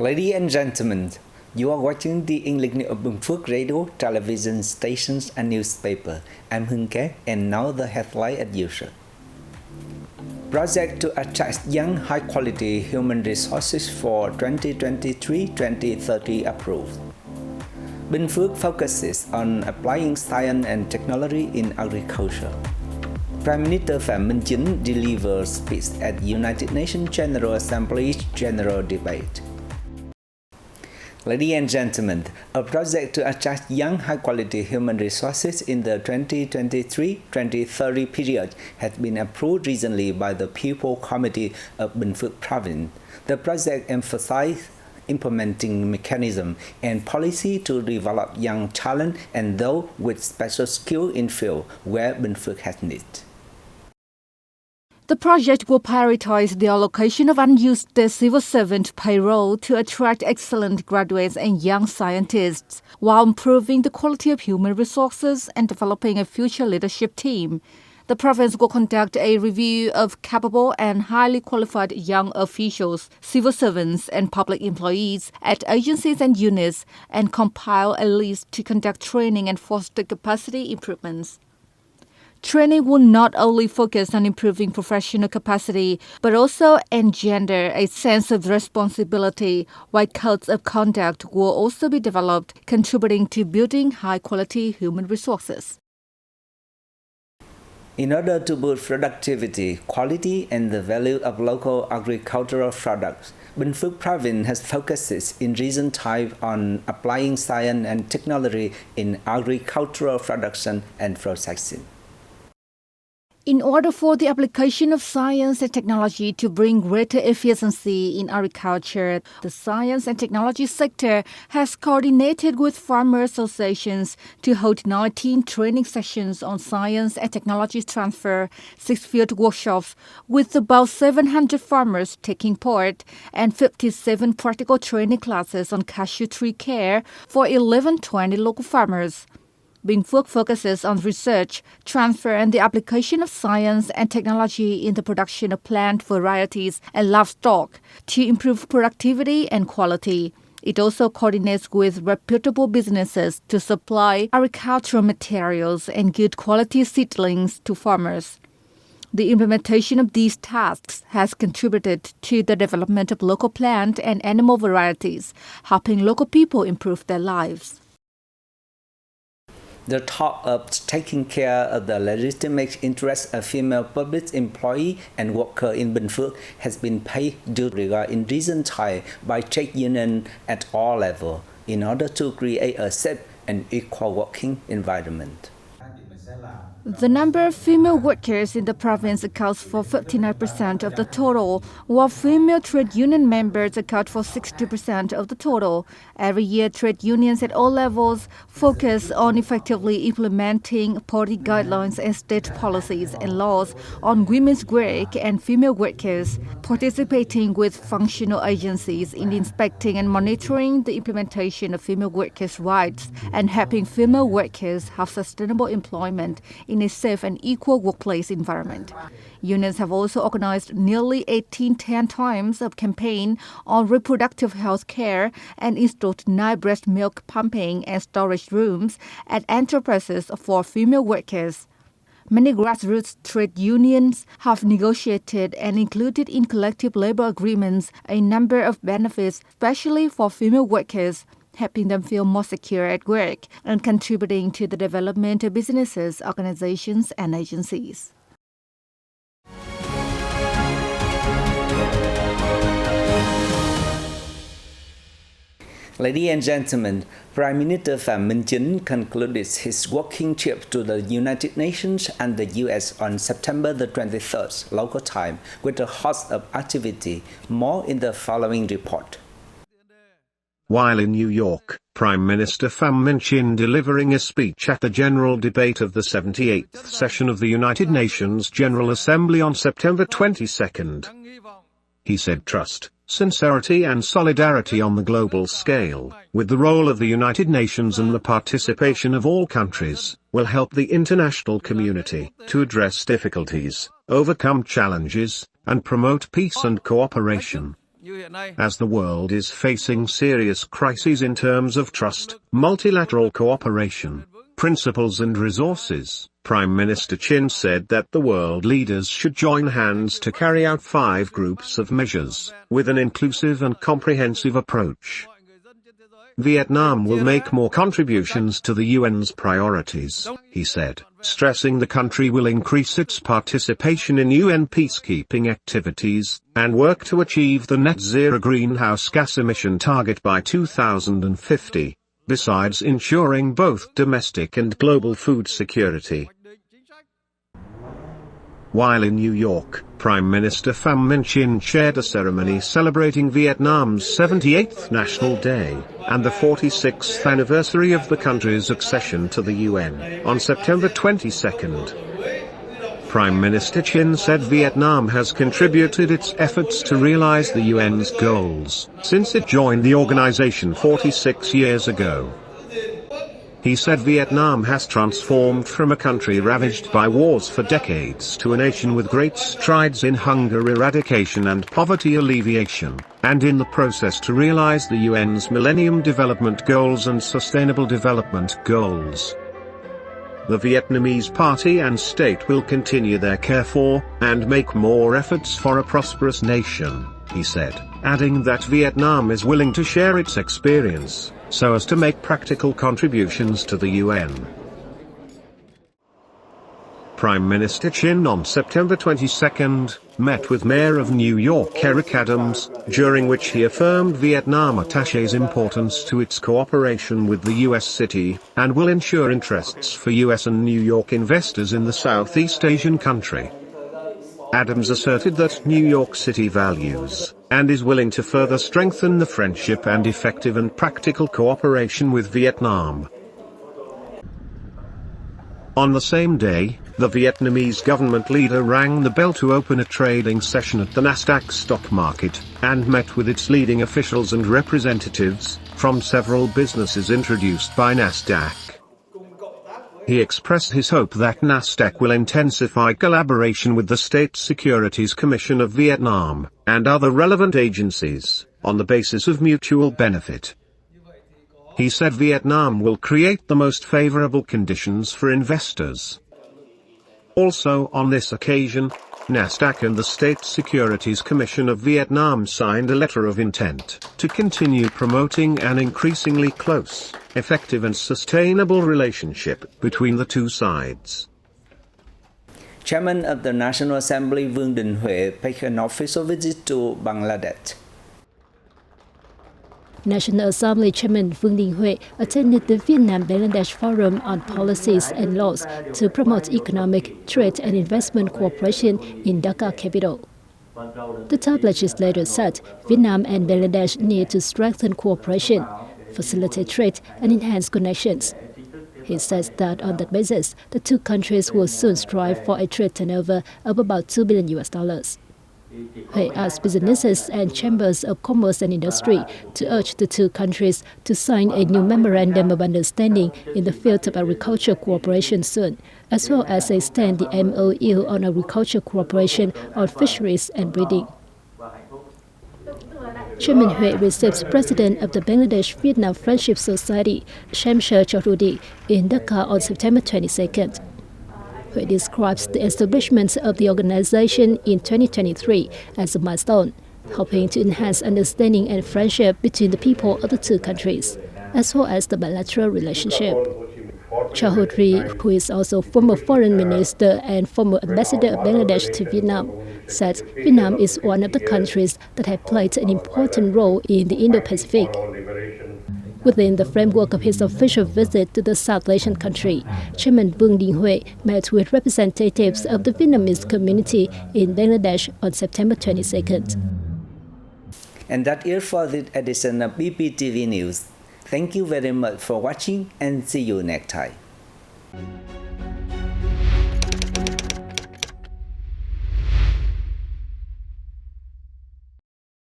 Ladies and gentlemen, you are watching the English News of Binh Phuoc radio, television stations, and newspaper. I'm Hưng Ké, and now the headline as usual. Project to attract young, high-quality human resources for 2023-2030 approved. Binh Phuoc focuses on applying science and technology in agriculture. Prime Minister Phạm Minh Chính delivers speech at United Nations General Assembly's General Debate. Ladies and gentlemen, a project to attract young, high-quality human resources in the 2023-2030 period has been approved recently by the People Committee of Binh Phuoc Province. The project emphasizes implementing mechanism and policy to develop young talent and those with special skill in field where Binh Phuoc has need. The project will prioritize the allocation of unused civil servant payroll to attract excellent graduates and young scientists, while improving the quality of human resources and developing a future leadership team. The province will conduct a review of capable and highly qualified young officials, civil servants, and public employees at agencies and units and compile a list to conduct training and foster capacity improvements. Training will not only focus on improving professional capacity, but also engender a sense of responsibility, while codes of conduct will also be developed, contributing to building high-quality human resources. In order to boost productivity, quality, and the value of local agricultural products, Binh Phuoc Province has focuses in recent time on applying science and technology in agricultural production and processing. In order for the application of science and technology to bring greater efficiency in agriculture, the science and technology sector has coordinated with farmer associations to hold 19 training sessions on science and technology transfer, 6 field workshops with about 700 farmers taking part, and 57 practical training classes on cashew tree care for 1120 local farmers. Binh Phuoc focuses on research, transfer, and the application of science and technology in the production of plant varieties and livestock to improve productivity and quality. It also coordinates with reputable businesses to supply agricultural materials and good quality seedlings to farmers. The implementation of these tasks has contributed to the development of local plant and animal varieties, helping local people improve their lives. The thought of taking care of the legitimate interests of female public employee and worker in Binh Phuoc has been paid due regard in recent time by trade unions at all levels in order to create a safe and equal working environment. The number of female workers in the province accounts for 59% of the total, while female trade union members account for 60% of the total. Every year, trade unions at all levels focus on effectively implementing party guidelines and state policies and laws on women's work and female workers, participating with functional agencies in inspecting and monitoring the implementation of female workers' rights and helping female workers have sustainable employment in a safe and equal workplace environment. Unions have also organized nearly 18 times of campaign on reproductive health care and installed 9 breast milk pumping and storage rooms at enterprises for female workers. Many grassroots trade unions have negotiated and included in collective labor agreements a number of benefits, especially for female workers, helping them feel more secure at work and contributing to the development of businesses, organizations, and agencies. Ladies and gentlemen, Prime Minister Phạm Minh Chính concluded his working trip to the United Nations and the US on September the 23rd, local time, with a host of activity. More in the following report. While in New York, Prime Minister Phạm Minh Chính delivering a speech at the General Debate of the 78th session of the United Nations General Assembly on September 22. He said trust, sincerity and solidarity on the global scale, with the role of the United Nations and the participation of all countries, will help the international community to address difficulties, overcome challenges, and promote peace and cooperation. As the world is facing serious crises in terms of trust, multilateral cooperation, principles and resources, Prime Minister Chin said that the world leaders should join hands to carry out 5 groups of measures, with an inclusive and comprehensive approach. Vietnam will make more contributions to the UN's priorities, he said, stressing the country will increase its participation in UN peacekeeping activities, and work to achieve the net zero greenhouse gas emission target by 2050, besides ensuring both domestic and global food security. While in New York, Prime Minister Pham Minh Chinh chaired a ceremony celebrating Vietnam's 78th National Day, and the 46th anniversary of the country's accession to the UN, on September 22. Prime Minister Chin said Vietnam has contributed its efforts to realize the UN's goals, since it joined the organization 46 years ago. He said Vietnam has transformed from a country ravaged by wars for decades to a nation with great strides in hunger eradication and poverty alleviation, and in the process to realize the UN's Millennium Development Goals and Sustainable Development Goals. The Vietnamese party and state will continue their care for, and make more efforts for a prosperous nation, he said, adding that Vietnam is willing to share its experience, so as to make practical contributions to the UN. Prime Minister Chin on September 22 met with Mayor of New York Eric Adams, during which he affirmed Vietnam attache's importance to its cooperation with the U.S. city, and will ensure interests for U.S. and New York investors in the Southeast Asian country. Adams asserted that New York City values, and is willing to further strengthen the friendship and effective and practical cooperation with Vietnam. On the same day, the Vietnamese government leader rang the bell to open a trading session at the Nasdaq stock market, and met with its leading officials and representatives from several businesses introduced by Nasdaq. He expressed his hope that Nasdaq will intensify collaboration with the State Securities Commission of Vietnam, and other relevant agencies, on the basis of mutual benefit. He said Vietnam will create the most favorable conditions for investors. Also on this occasion, Nasdaq and the State Securities Commission of Vietnam signed a letter of intent to continue promoting an increasingly close, effective and sustainable relationship between the two sides. Chairman of the National Assembly Vương Đình Huệ paid an official visit to Bangladesh. National Assembly Chairman Vương Đình Huệ attended the Vietnam-Bangladesh Forum on Policies and Laws to promote economic, trade and investment cooperation in Dhaka capital. The top legislator said Vietnam and Bangladesh need to strengthen cooperation, facilitate trade and enhance connections. He says that on that basis, the two countries will soon strive for a trade turnover of about $2 billion. He asked businesses and chambers of commerce and industry to urge the two countries to sign a new memorandum of understanding in the field of agriculture cooperation soon, as well as extend the MOU on agriculture cooperation on fisheries and breeding. Chairman Huệ received President of the Bangladesh-Vietnam Friendship Society, Shamsher Chaudhry, in Dhaka on September 22nd. Huệ describes the establishment of the organization in 2023 as a milestone, hoping to enhance understanding and friendship between the people of the two countries, as well as the bilateral relationship. Chaudhry, who is also former foreign minister and former ambassador of Bangladesh to Vietnam, said Vietnam is one of the countries that have played an important role in the Indo-Pacific. Within the framework of his official visit to the South Asian country, Chairman Vương Đình Huệ met with representatives of the Vietnamese community in Bangladesh on September 22nd. And that is for this edition of BPTV News. Thank you very much for watching and see you next time.